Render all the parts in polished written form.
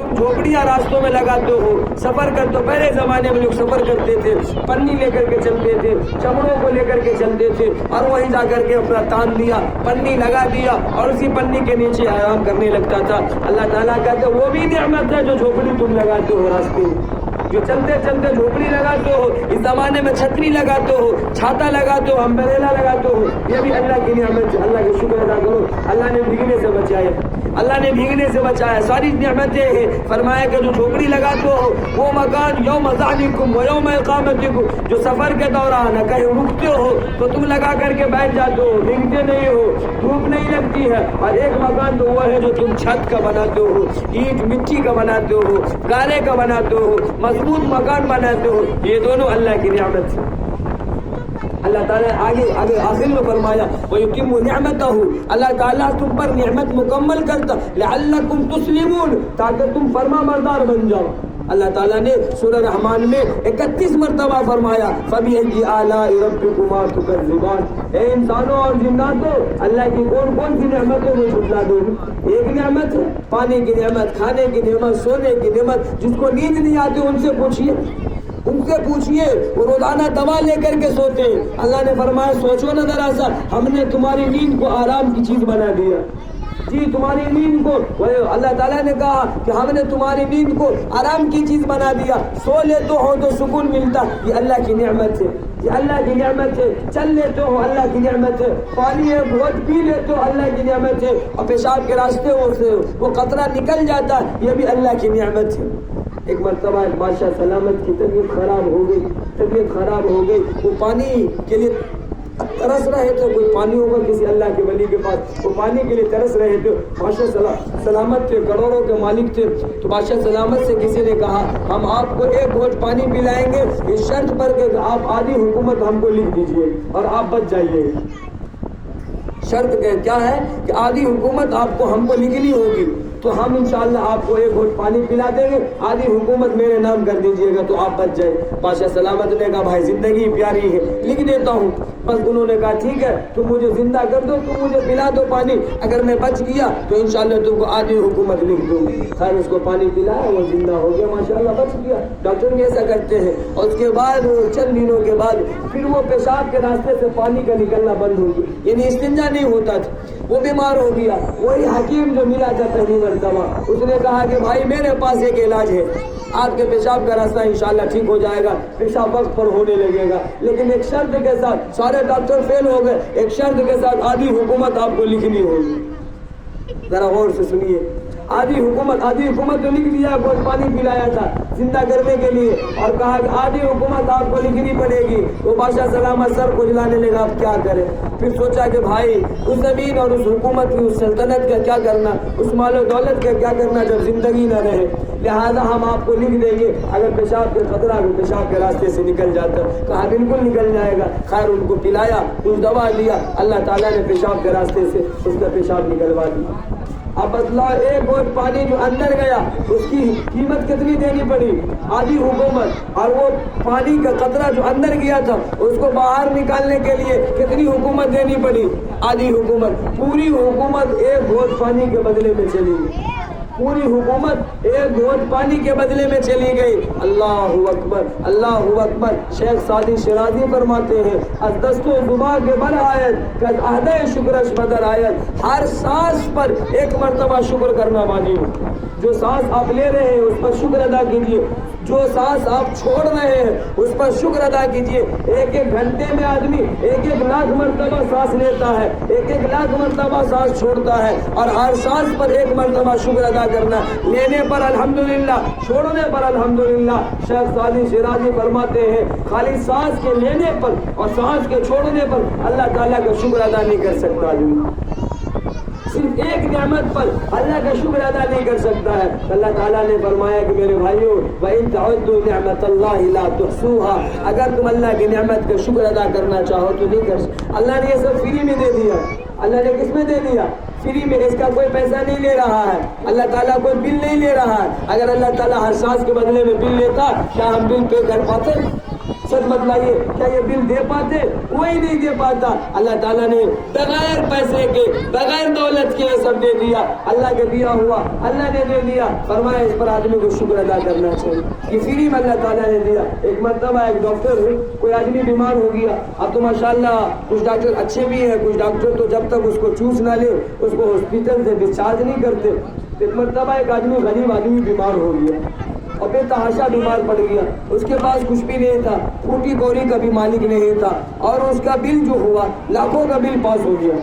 तुम झोपड़ियाँ रास्तों में लगाते हो, सफर करते हो। पहले जमाने में लोग सफर करते थे, पन्नी लेकर के चलते थे, चमड़ों को लेकर के चलते थे, और वहीं जा करके अपना तान दिया, पन्नी लगा दिया और उसी पन्नी के नीचे आराम करने लगता था। अल्लाह ताला कहते वो भी नियमत है जो झोपड़ी तुम लगाते हो रास्ते में, जो चलते चलते झोपड़ी लगाते हो, इस जमाने में छतरी लगाते हो, छाता लगाते हो, अम्ब्रेला लगाते हो, ये भी अल्लाह की नियमत है। अल्लाह का शुक्र अदा करो, अल्लाह ने भीगने से बचाया, अल्लाह ने भीगने से बचाया, सारी नियमतें हैं। फरमाया कि जो झोपड़ी लगाते हो वो मकान यौम ज़ानिकुम व यौम इक़ामतिकुम, जो सफ़र के दौरान कहीं रुकते हो तो तुम लगा करके बैठ जाते हो, भीगते नहीं हो, धूप नहीं लगती है। और एक मकान तो वो है जो तुम छत का बनाते हो, ईंट मिट्टी का बनाते हो, गारे का बनाते हो, मजबूत मकान बनाते हो, ये दोनों अल्लाह की नियमत है। अल्लाह ताला आगे आगे आखिर में फरमाया वयुतिम्मु निअमतहु, अल्लाह ताला तुम पर निअमत मुकम्मल करता, लअल्लकुम तुस्लिमून, ताकि तुम फरमाबरदार बन जाओ। अल्लाह ताला ने सूरह रहमान में 31 मरतबा फरमाया फबिअय्यि आलाइ रब्बिकुमा तुकज़्ज़िबान, ए इंसानों और जिन्नातों, अल्लाह की कौन कौन सी नियमतों में झुठला दोगे? एक नियमत है पानी की नियमत, खाने की नियमत, सोने की नियमत। जिसको नींद नहीं आती उनसे पूछिए, उनसे पूछिए, वो रोजाना दवा लेकर के सोते हैं। अल्लाह ने फरमाया सोचो ना जरा सा, हमने तुम्हारी नींद को आराम की चीज बना दिया। जी तुम्हारी नींद को, अल्लाह ताला ने कहा कि हमने तुम्हारी नींद को आराम की चीज बना दिया। सो लेते हो तो सुकून मिलता, ये अल्लाह की नियमत है, ये अल्लाह की नियमत है। चल लेते हो अल्लाह की नियमत है, पानी एक घोट पी लेते हो अल्लाह की नियमत है, और पेशाब के रास्ते से वो कतरा निकल जाता, ये भी अल्लाह की नियमत है। एक मरतबा एक बादशाह सलामत की तबीयत खराब हो गई, तबीयत खराब हो गई, वो पानी के लिए तरस रहे थे। कोई पानी होगा किसी अल्लाह के वली के पास, वो पानी के लिए तरस रहे थे। बादशाह सलामत थे, करोड़ों के मालिक थे। तो बादशाह सलामत से किसी ने कहा हम आपको एक घोट पानी पिलाएंगे, इस शर्त पर कि आप आधी हुकूमत हमको लिख दीजिए और आप बच जाइए। शर्त क्या है कि आधी हुकूमत आपको हमको लिखनी होगी, तो हम इंशाअल्लाह आपको एक घोट पानी पिला देंगे, आधी हुकूमत मेरे नाम कर दीजिएगा तो आप बच जाए। बादशाह सलामत ने कहा भाई जिंदगी प्यारी है, लिख देता हूँ। बस उन्होंने कहा ठीक है, तुम मुझे जिंदा कर दो, तुम मुझे पिला दो पानी, अगर मैं बच गया तो इंशाअल्लाह तुमको आधी हुकूमत लिख दूंगी। खैर उसको पानी पिलाया, वो जिंदा हो गया, माशाअल्लाह बच गया। डॉक्टर भी ऐसा करते हैं। और उसके बाद चंद दिनों के बाद फिर वो पेशाब के रास्ते से पानी का निकलना बंद हो गया, यानी इस्तिंजा नहीं होता था, वो बीमार हो गया। वही हकीम जो मिला था पहली मरतबा, उसने कहा कि भाई मेरे पास एक इलाज है, आपके पेशाब का रास्ता इंशाल्लाह ठीक हो जाएगा, पेशाब वक्त पर होने लगेगा, लेकिन एक शर्त के साथ। सारे डॉक्टर फेल हो गए, एक शर्त के साथ आधी हुकूमत आपको लिखनी होगी। जरा गौर से सुनिए, आधी हुकूमत तो लिख दिया, बहुत पानी पिलाया था जिंदा करने के लिए, और कहा कि आधी हुकूमत आपको लिखनी पड़ेगी। वो बादशाह सलामत सर खुजलाने लगा, अब क्या करें। फिर सोचा कि भाई उस जमीन और उस हुकूमत की, उस सल्तनत का क्या करना, उस मालो दौलत का क्या करना जब जिंदगी न रहे, लिहाजा हम आपको लिख देंगे, अगर पेशाब के खतरा पेशाब के रास्ते से निकल जाता। कहा बिल्कुल निकल जाएगा। खैर उनको पिलाया, कुछ दवा दिया, अल्लाह ताला ने पेशाब के रास्ते से उसका पेशाब निकलवा दिया। अब बतलाओ एक घोट पानी जो अंदर गया उसकी कीमत कितनी देनी पड़ी? आधी हुकूमत। और वो पानी का कतरा जो अंदर गया था उसको बाहर निकालने के लिए कितनी हुकूमत देनी पड़ी? आधी हुकूमत। पूरी हुकूमत एक घोट पानी के बदले में चली गई, पूरी हुकूमत एक घोट पानी के बदले में चली गई। अल्लाहु अकबर, अल्लाहु अकबर। शेख सादी शिराजी फरमाते हैं अदस्तो जुबा के बर आयत अहदे शुक्रश बदर आयत, हर सांस पर एक मरतबा शुक्र करना वाजिब। जो सांस आप ले रहे हैं उस पर शुक्र अदा कीजिए, जो सांस आप छोड़ रहे हैं उस पर शुक्र अदा कीजिए। एक एक घंटे में आदमी एक एक लाख मरतबा सांस लेता है, एक एक लाख मरतबा सांस छोड़ता है, और हर सांस पर एक मरतबा शुक्र अदा करना। लेने पर अल्हम्दुलिल्लाह, छोड़ने पर अल्हम्दुलिल्लाह। शेख सादी शिराजी फरमाते हैं खाली सांस के लेने पर और सांस के छोड़ने पर अल्लाह ताला का शुक्र अदा नहीं कर सकता आदमी। सिर्फ एक नियामत पर अल्लाह का शुक्र अदा नहीं कर सकता है। अल्लाह ताला ने फरमाया कि मेरे भाइयों वइन तअद्दु निअमतल्लाहि ला तुहसूहा, अगर तुम अल्लाह की नियामत का शुक्र अदा करना चाहो तो नहीं कर सकते। अल्लाह ने ये सब फ्री में दे दिया। अल्लाह ने किस में दे दिया? فری میں، اس کا کوئی پیسہ نہیں لے رہا ہے، اللہ تعالیٰ کوئی بل نہیں لے رہا ہے۔ اگر اللہ تعالیٰ ہر سانس کے بدلے میں بل لیتا کیا ہم بل پے کر پاتے؟ سچ بتلائیے، کیا یہ بل دے پاتے؟ کوئی نہیں دے پاتا۔ اللہ تعالیٰ نے بغیر پیسے کے، بغیر دولت کے یہ سب دے دیا، اللہ کے دیا ہوا اللہ نے دے دیا۔ فرمایا اس پر آدمی کو شکر ادا کرنا چاہیے، یہ فری میں اللہ تعالیٰ نے دیا۔ ایک مرتبہ ایک ڈاکٹر ہے، کوئی آدمی بیمار ہو گیا، اب تو ماشاءاللہ کچھ ڈاکٹر اچھے بھی ہیں، کچھ ڈاکٹر تو جب تک اس کو چوس نہ لے اس کو ہاسپٹل سے ڈسچارج نہیں کرتے۔ ایک مرتبہ ایک آدمی، غریب آدمی بیمار ہو گیا اور بے تحاشا بیمار پڑ گیا، اس کے پاس کچھ بھی نہیں تھا، پھوٹی کوری کا بھی مالک نہیں تھا، اور اس کا بل جو ہوا لاکھوں کا بل پاس ہو گیا۔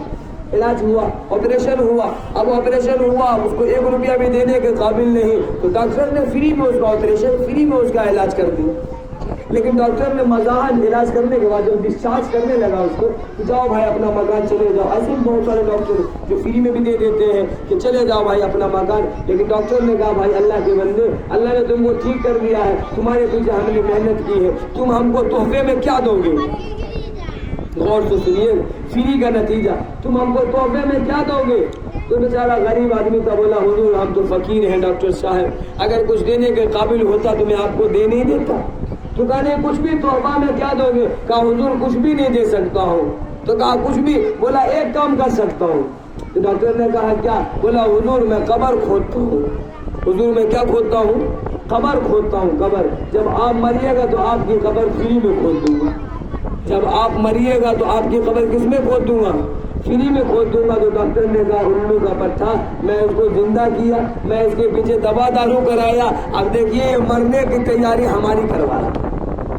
علاج ہوا، آپریشن ہوا، اب آپریشن ہوا، اس کو 1 روپیہ بھی دینے کے قابل نہیں، تو ڈاکٹر نے فری میں اس کا آپریشن، فری میں اس کا علاج کر دیا۔ لیکن ڈاکٹر نے مزاحن علاج کرنے کے بعد جب ڈسچارج کرنے لگا اس کو، جاؤ بھائی اپنا مکان چلے جاؤ، ایسے بہت سارے ڈاکٹر جو فری میں بھی دے دیتے ہیں کہ چلے جاؤ بھائی اپنا مکان، لیکن ڈاکٹر نے کہا بھائی اللہ کے بندے، اللہ نے تم کو ٹھیک کر دیا ہے، تمہارے پیچھے ہم نے محنت کی ہے، تم ہم کو تحفے میں کیا دو گے؟ غور سے سنیے، فری کا نتیجہ، تم ہم کو تحفے میں کیا دو گے؟ تو بیچارہ غریب آدمی کا بولا حضور ہم تو فقیر ہیں ڈاکٹر صاحب، اگر کچھ دینے کے قابل ہوتا تو میں آپ کو دے نہیں دیتا۔ تو کہا کچھ بھی تحفہ میں کیا دو گے؟ کہا حضور کچھ بھی نہیں دے سکتا ہوں۔ تو کہا کچھ بھی؟ بولا ایک کام کر سکتا ہوں۔ تو ڈاکٹر نے کہا کیا؟ بولا حضور میں قبر کھودتا ہوں۔ حضور میں کیا کھودتا ہوں؟ قبر کھودتا ہوں، قبر۔ جب آپ مریے گا تو آپ کی قبر فری میں کھود دوں گا، جب آپ مریے گا تو آپ کی قبر کس میں کھود دوں گا؟ فری میں کھود دوں گا۔ تو ڈاکٹر نے کہا الو کا پٹھا، میں اس کو زندہ کیا، میں اس کے پیچھے دوا دارو کرایا، اب دیکھیے مرنے کی تیاری ہماری کروا رہا،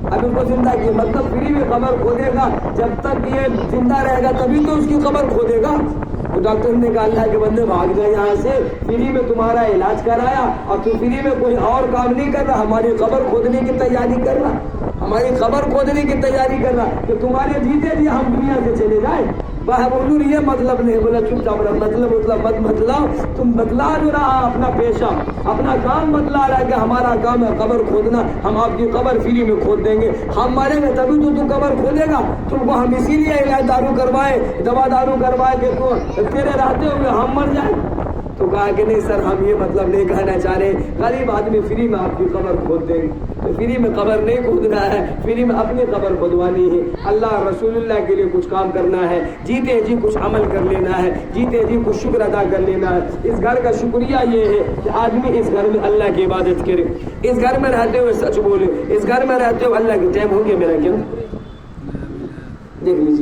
اب اس کو زندہ کیا، مطلب فری میں قبر کھودے گا، جب تک یہ زندہ رہے گا تبھی تو اس کی قبر کھودے گا۔ تو ڈاکٹر نے کہا اللہ کے بندے بھاگ جائے یہاں سے، فری میں تمہارا علاج کرایا اور تو فری میں کوئی اور کام نہیں کر رہا، ہماری قبر کھودنے کی تیاری کر رہا، ہماری قبر کھودنے کی تیاری کر رہا کہ تمہارے جیتے جی ہم دنیا سے چلے جائیں۔ حضور یہ مطلب نہیں، بولا چپ چاپ رہا، مطلب مت بتلاؤ، تم بتلا جو رہا اپنا پیشہ، اپنا کام بتلا رہا ہے کہ ہمارا کام ہے قبر کھودنا، ہم آپ کی قبر فری میں کھود دیں گے، ہم مریں گے تبھی تو قبر کھودے گا، تم کو ہم اسی لیے علاج دارو کروائے، دوا دارو کروائے کہ تو تیرے رہتے ہوئے ہم مر جائیں۔ تو کہا کہ نہیں سر ہم یہ مطلب نہیں کہنا چاہ رہے، غریب آدمی فری میں آپ کی قبر کھود دیں گے، تو فری میں قبر نہیں کھودنا ہے، فری میں اپنی قبر کھودوانی ہے، اللہ رسول اللہ کے لیے کچھ کام کرنا ہے، جیتے جی کچھ عمل کر لینا ہے، جیتے جی کچھ شکر ادا کر لینا ہے۔ اس گھر کا شکریہ یہ ہے کہ آدمی اس گھر میں اللہ کی عبادت کرے، اس گھر میں رہتے ہوئے سچ بولے، اس گھر میں رہتے ہوئے اللہ کے ٹائم ہو گیا میرا کیوں دیکھ لیجیے۔